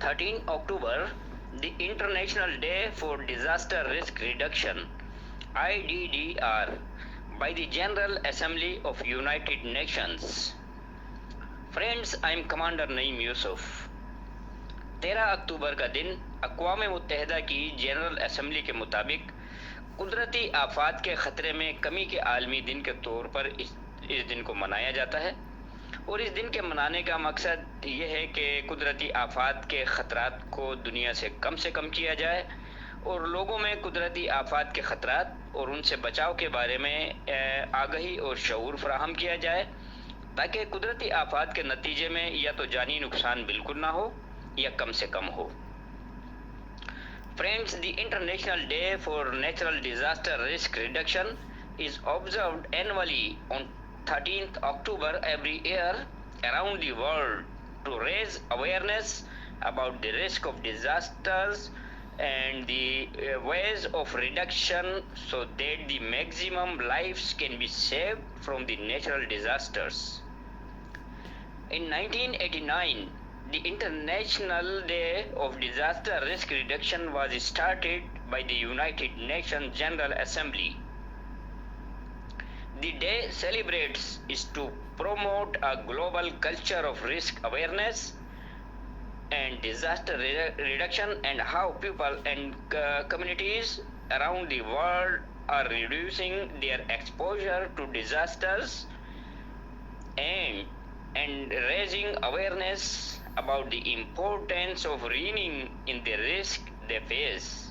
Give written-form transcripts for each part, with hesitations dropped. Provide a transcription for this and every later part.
13 October, the International Day for Disaster Risk Reduction, IDDR, by the General Assembly of United Nations. Friends, I am Commander Naeem Yousuf. 13 अक्टूबर का दिन अक़वाम मुतहदा की general assembly के मुताबिक कुदरती आफात के खतरे में कमी के आलमी दिन के तौर पर इस दिन को मनाया जाता है। और इस दिन के मनाने का मकसद ये है कि कुदरती आफात के ख़तरात को दुनिया से कम किया जाए और लोगों में कुदरती आफात के ख़तरात और उनसे बचाव के बारे में आगाही और शऊर फराहम किया जाए, ताकि कुदरती आफात के नतीजे में या तो जानी नुकसान बिल्कुल ना हो या कम से कम हो। Friends, the International Day for Natural Disaster Risk Reduction is observed annually on 13th October every year around the world to raise awareness about the risk of disasters and the ways of reduction so that the maximum lives can be saved from the natural disasters. In 1989, the International Day of Disaster Risk Reduction was started by the United Nations General Assembly. The day celebrates is to promote a global culture of risk awareness and disaster reduction and how people and communities around the world are reducing their exposure to disasters and raising awareness about the importance of reining in the risk they face.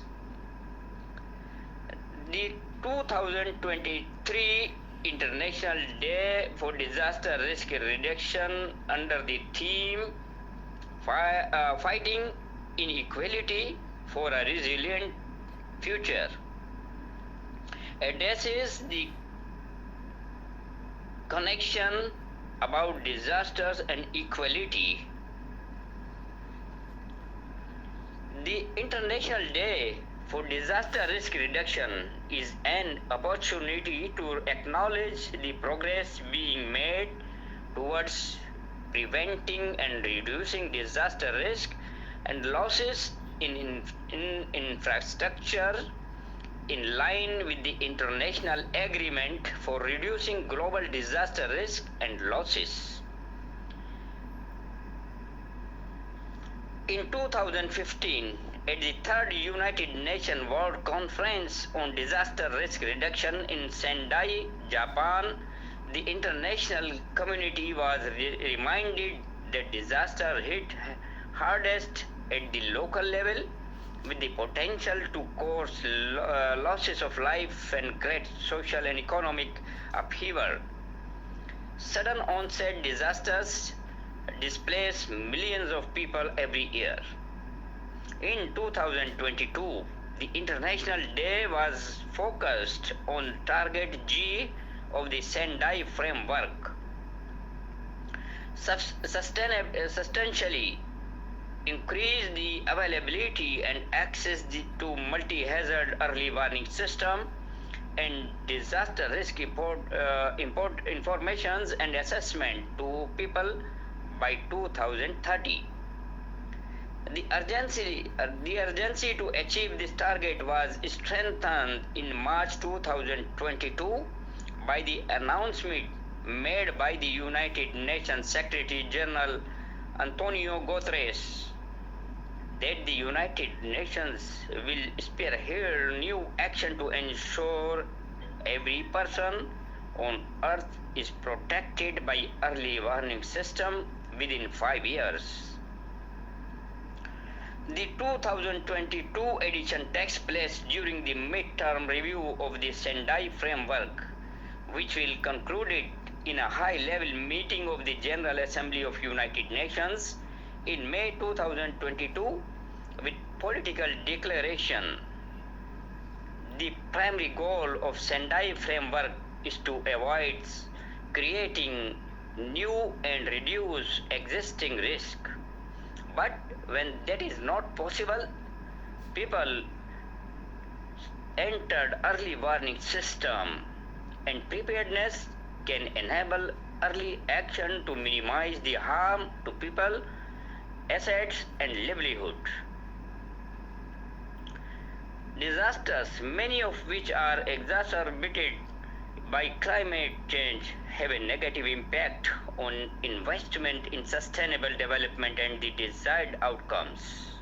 The 2023 International Day for Disaster Risk Reduction under the theme Fighting Inequality for a Resilient Future addresses the connection about disasters and equality. The International Day for Disaster Risk Reduction is an opportunity to acknowledge the progress being made towards preventing and reducing disaster risk and losses in infrastructure in line with the International Agreement for Reducing Global Disaster Risk and Losses. In 2015, at the third United Nations World Conference on Disaster Risk Reduction in Sendai, Japan, the international community was reminded that disaster hit hardest at the local level, with the potential to cause losses of life and create social and economic upheaval. Sudden onset disasters displace millions of people every year. In 2022, the International Day was focused on Target G of the Sendai Framework. Substantially increase the availability and access to multi-hazard early warning system and disaster risk informations and assessment to people by 2030. The urgency to achieve this target was strengthened in March 2022 by the announcement made by the United Nations Secretary General Antonio Guterres that the United Nations will spearhead new action to ensure every person on earth is protected by early warning system within 5 years. The 2022 edition takes place during the mid-term review of the Sendai Framework, which will conclude in a high-level meeting of the General Assembly of United Nations in May 2022 with political declaration. The primary goal of Sendai Framework is to avoid creating new and reduce existing risk. But when that is not possible, people entered early warning system and preparedness can enable early action to minimize the harm to people assets and livelihood. Disasters, many of which are exacerbated by climate change, have a negative impact on investment in sustainable development and the desired outcomes.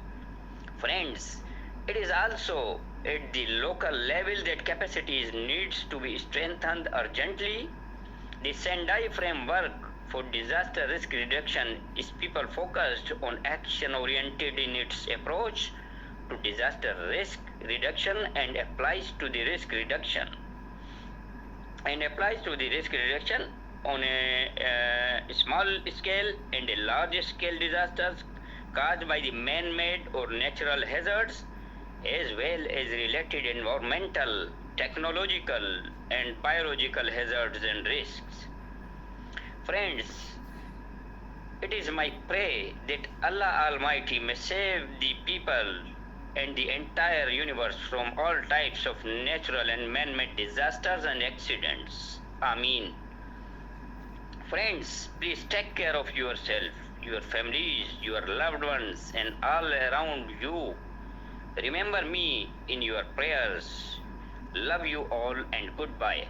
Friends, it is also at the local level that capacities needs to be strengthened urgently. The Sendai framework for disaster risk reduction is people focused on action oriented in its approach to disaster risk reduction and applies to the risk reduction on a small scale and a large scale disasters caused by the man-made or natural hazards, as well as related environmental, technological and biological hazards and risks. Friends, it is my prayer that Allah Almighty may save the people and the entire universe from all types of natural and man-made disasters and accidents. Ameen. Friends, please take care of yourself, your families, your loved ones, and all around you. Remember me in your prayers. Love you all and goodbye.